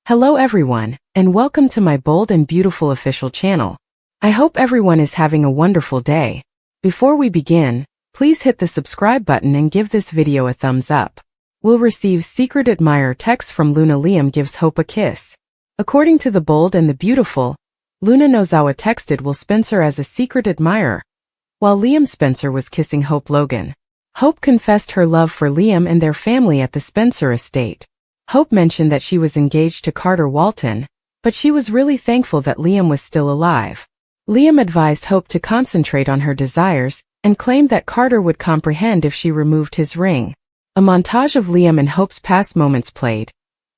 Hello everyone, and welcome to my bold and beautiful official channel. I hope everyone is having a wonderful day. Before we begin, please hit the subscribe button and give this video a thumbs up. Will receives secret admirer text from Luna. Liam gives Hope a kiss. According to the bold and the beautiful, Luna Nozawa texted Will Spencer as a secret admirer, while Liam Spencer was kissing Hope Logan. Hope confessed her love for Liam and their family at the Spencer estate. Hope mentioned that she was engaged to Carter Walton, but she was really thankful that Liam was still alive. Liam advised Hope to concentrate on her desires, and claimed that Carter would comprehend if she removed his ring. A montage of Liam and Hope's past moments played,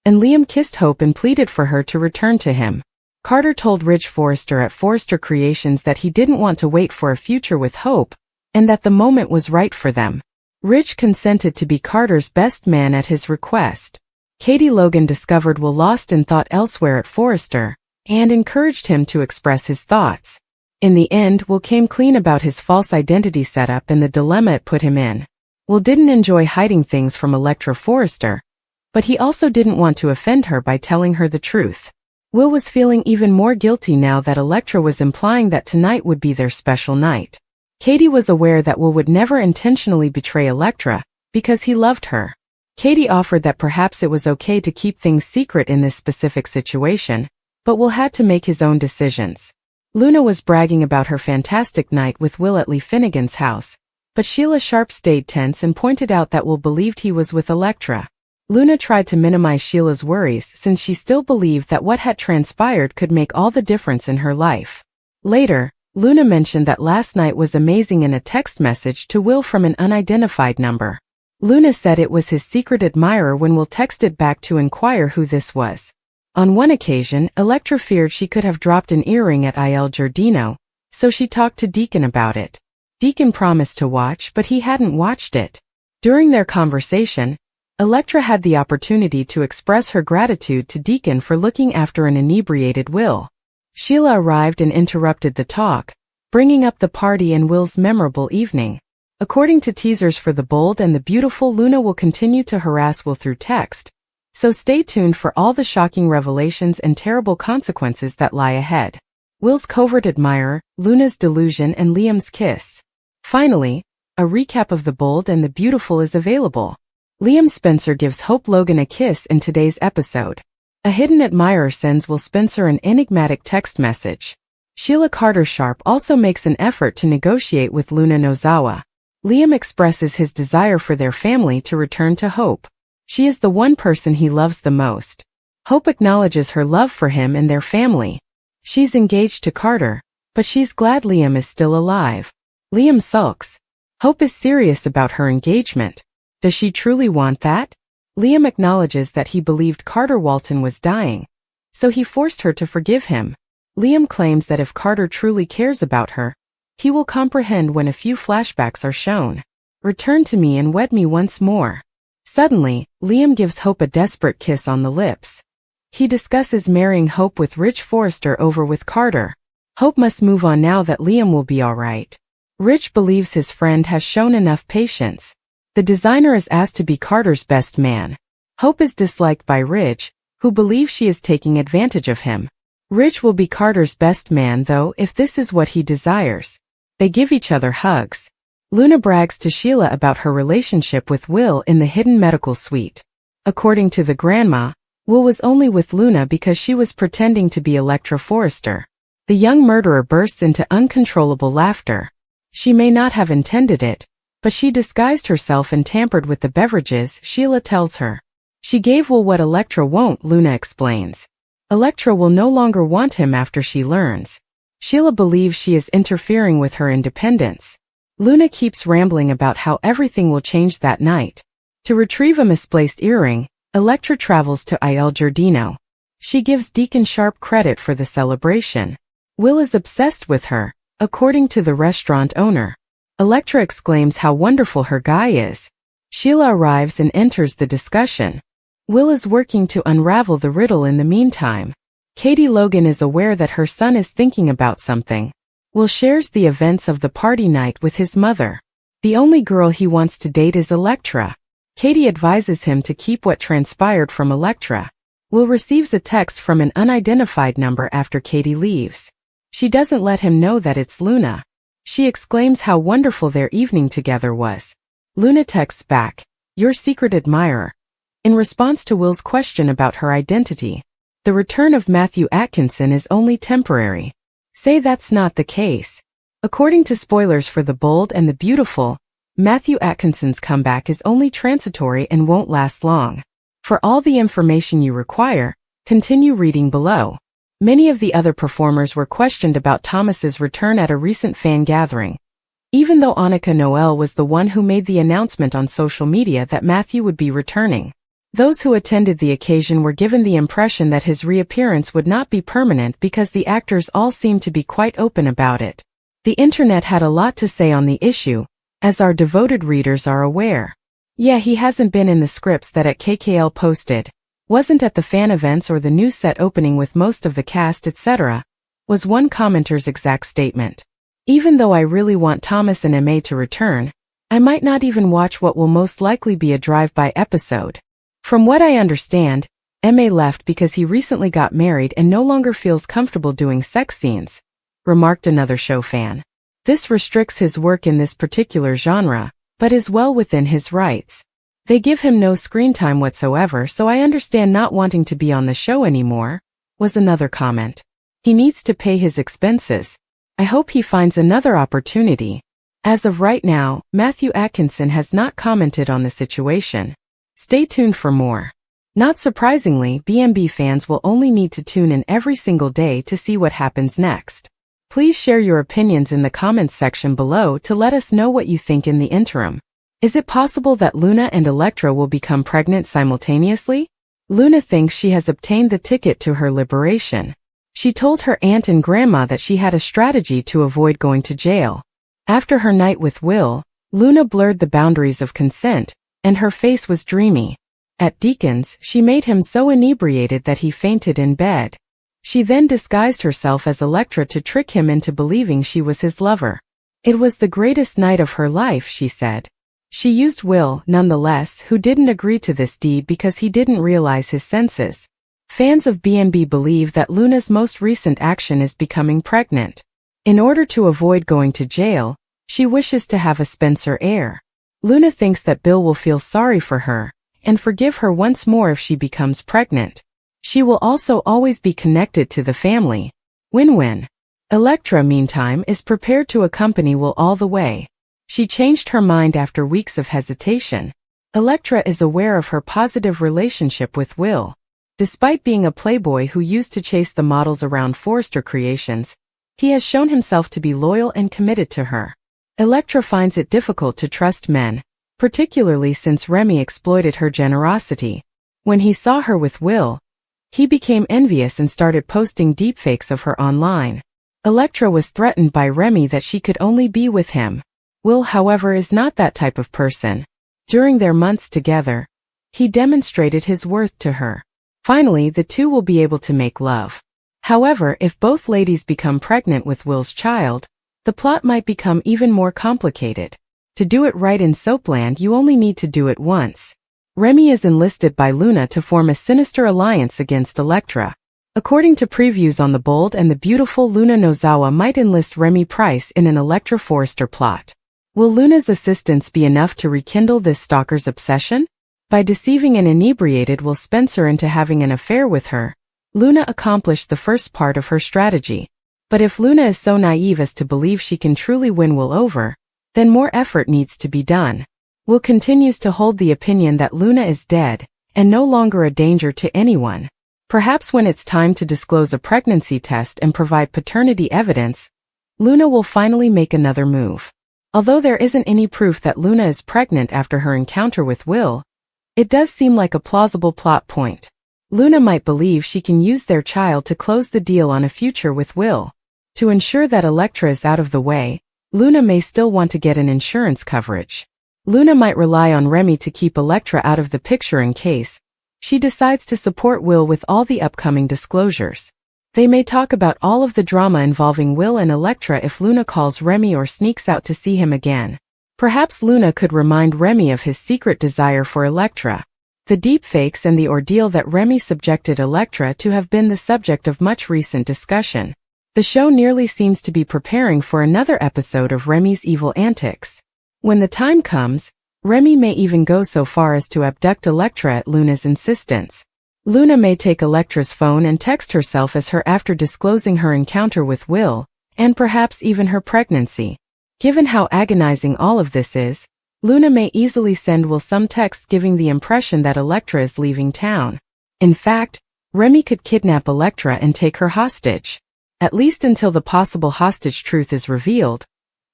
and Liam kissed Hope and pleaded for her to return to him. Carter told Rich Forrester at Forrester Creations that he didn't want to wait for a future with Hope, and that the moment was right for them. Rich consented to be Carter's best man at his request. Katie Logan discovered Will lost in thought elsewhere at Forrester, and encouraged him to express his thoughts. In the end, Will came clean about his false identity setup and the dilemma it put him in. Will didn't enjoy hiding things from Electra Forrester, but he also didn't want to offend her by telling her the truth. Will was feeling even more guilty now that Electra was implying that tonight would be their special night. Katie was aware that Will would never intentionally betray Electra, because he loved her. Katie offered that perhaps it was okay to keep things secret in this specific situation, but Will had to make his own decisions. Luna was bragging about her fantastic night with Will at Lee Finnegan's house, but Sheila Sharp stayed tense and pointed out that Will believed he was with Electra. Luna tried to minimize Sheila's worries since she still believed that what had transpired could make all the difference in her life. Later, Luna mentioned that last night was amazing in a text message to Will from an unidentified number. Luna said it was his secret admirer when Will texted back to inquire who this was. On one occasion, Electra feared she could have dropped an earring at Il Giardino, so she talked to Deacon about it. Deacon promised to watch, but he hadn't watched it. During their conversation, Electra had the opportunity to express her gratitude to Deacon for looking after an inebriated Will. Sheila arrived and interrupted the talk, bringing up the party and Will's memorable evening. According to teasers for the bold and the beautiful, Luna will continue to harass Will through text, so stay tuned for all the shocking revelations and terrible consequences that lie ahead. Will's covert admirer, Luna's delusion, and Liam's kiss. Finally, a recap of the bold and the beautiful is available. Liam Spencer gives Hope Logan a kiss in today's episode. A hidden admirer sends Will Spencer an enigmatic text message. Sheila Carter Sharp also makes an effort to negotiate with Luna Nozawa. Liam expresses his desire for their family to return to Hope. She is the one person he loves the most. Hope acknowledges her love for him and their family. She's engaged to Carter, but she's glad Liam is still alive. Liam sulks. Hope is serious about her engagement. Does she truly want that? Liam acknowledges that he believed Carter Walton was dying, so he forced her to forgive him. Liam claims that if Carter truly cares about her, he will comprehend when a few flashbacks are shown. Return to me and wed me once more. Suddenly, Liam gives Hope a desperate kiss on the lips. He discusses marrying Hope with Rich Forrester over with Carter. Hope must move on now that Liam will be alright. Rich believes his friend has shown enough patience. The designer is asked to be Carter's best man. Hope is disliked by Rich, who believes she is taking advantage of him. Rich will be Carter's best man though if this is what he desires. They give each other hugs. Luna brags to Sheila about her relationship with Will in the hidden medical suite. According to the grandma, Will was only with Luna because she was pretending to be Electra Forrester. The young murderer bursts into uncontrollable laughter. She may not have intended it, but she disguised herself and tampered with the beverages, Sheila tells her. She gave Will what Electra won't, Luna explains. Electra will no longer want him after she learns. Sheila believes she is interfering with her independence. Luna keeps rambling about how everything will change that night. To retrieve a misplaced earring, Electra travels to Il Giardino. She gives Deacon Sharp credit for the celebration. Will is obsessed with her, according to the restaurant owner. Electra exclaims how wonderful her guy is. Sheila arrives and enters the discussion. Will is working to unravel the riddle in the meantime. Katie Logan is aware that her son is thinking about something. Will shares the events of the party night with his mother. The only girl he wants to date is Electra. Katie advises him to keep what transpired from Electra. Will receives a text from an unidentified number after Katie leaves. She doesn't let him know that it's Luna. She exclaims how wonderful their evening together was. Luna texts back, "Your secret admirer," in response to Will's question about her identity. The return of Matthew Atkinson is only temporary. Say that's not the case. According to spoilers for The Bold and the Beautiful, Matthew Atkinson's comeback is only transitory and won't last long. For all the information you require, continue reading below. Many of the other performers were questioned about Thomas's return at a recent fan gathering. Even though Annika Noel was the one who made the announcement on social media that Matthew would be returning, those who attended the occasion were given the impression that his reappearance would not be permanent because the actors all seemed to be quite open about it. The internet had a lot to say on the issue, as our devoted readers are aware. "Yeah, he hasn't been in the scripts that at KKL posted, wasn't at the fan events or the new set opening with most of the cast, etc.," was one commenter's exact statement. "Even though I really want Thomas and Emma to return, I might not even watch what will most likely be a drive-by episode. From what I understand, Emma left because he recently got married and no longer feels comfortable doing sex scenes," remarked another show fan. "This restricts his work in this particular genre, but is well within his rights. They give him no screen time whatsoever, so I understand not wanting to be on the show anymore," was another comment. "He needs to pay his expenses. I hope he finds another opportunity." As of right now, Matthew Atkinson has not commented on the situation. Stay tuned for more. Not surprisingly, BMB fans will only need to tune in every single day to see what happens next. Please share your opinions in the comments section below to let us know what you think in the interim. Is it possible that Luna and Elektra will become pregnant simultaneously? Luna thinks she has obtained the ticket to her liberation. She told her aunt and grandma that she had a strategy to avoid going to jail. After her night with Will, Luna blurred the boundaries of consent, and her face was dreamy. At Deacon's, she made him so inebriated that he fainted in bed. She then disguised herself as Elektra to trick him into believing she was his lover. "It was the greatest night of her life," she said. She used Will, nonetheless, who didn't agree to this deed because he didn't realize his senses. Fans of BMB believe that Luna's most recent action is becoming pregnant. In order to avoid going to jail, she wishes to have a Spencer heir. Luna thinks that Bill will feel sorry for her and forgive her once more if she becomes pregnant. She will also always be connected to the family. Win-win. Elektra, meantime, is prepared to accompany Will all the way. She changed her mind after weeks of hesitation. Elektra is aware of her positive relationship with Will. Despite being a playboy who used to chase the models around Forrester Creations, he has shown himself to be loyal and committed to her. Elektra finds it difficult to trust men, particularly since Remy exploited her generosity. When he saw her with Will, he became envious and started posting deepfakes of her online. Elektra was threatened by Remy that she could only be with him. Will, however, is not that type of person. During their months together, he demonstrated his worth to her. Finally, the two will be able to make love. However, if both ladies become pregnant with Will's child, the plot might become even more complicated. To do it right in Soapland, you only need to do it once. Remy is enlisted by Luna to form a sinister alliance against Elektra. According to previews on The Bold and the Beautiful, Luna Nozawa might enlist Remy Price in an Elektra Forrester plot. Will Luna's assistance be enough to rekindle this stalker's obsession? By deceiving an inebriated Will Spencer into having an affair with her, Luna accomplished the first part of her strategy. But if Luna is so naive as to believe she can truly win Will over, then more effort needs to be done. Will continues to hold the opinion that Luna is dead, and no longer a danger to anyone. Perhaps when it's time to disclose a pregnancy test and provide paternity evidence, Luna will finally make another move. Although there isn't any proof that Luna is pregnant after her encounter with Will, it does seem like a plausible plot point. Luna might believe she can use their child to close the deal on a future with Will. To ensure that Elektra is out of the way, Luna may still want to get an insurance coverage. Luna might rely on Remy to keep Elektra out of the picture in case she decides to support Will with all the upcoming disclosures. They may talk about all of the drama involving Will and Elektra if Luna calls Remy or sneaks out to see him again. Perhaps Luna could remind Remy of his secret desire for Elektra. The deepfakes and the ordeal that Remy subjected Elektra to have been the subject of much recent discussion. The show nearly seems to be preparing for another episode of Remy's evil antics. When the time comes, Remy may even go so far as to abduct Elektra at Luna's insistence. Luna may take Elektra's phone and text herself as her after disclosing her encounter with Will, and perhaps even her pregnancy. Given how agonizing all of this is, Luna may easily send Will some text giving the impression that Elektra is leaving town. In fact, Remy could kidnap Elektra and take her hostage. At least until the possible hostage truth is revealed,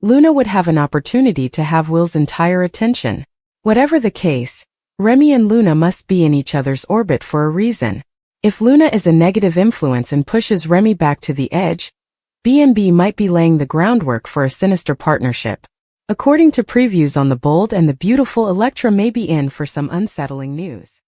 Luna would have an opportunity to have Will's entire attention. Whatever the case, Remy and Luna must be in each other's orbit for a reason. If Luna is a negative influence and pushes Remy back to the edge, B&B might be laying the groundwork for a sinister partnership. According to previews on The Bold and the Beautiful, Elektra may be in for some unsettling news.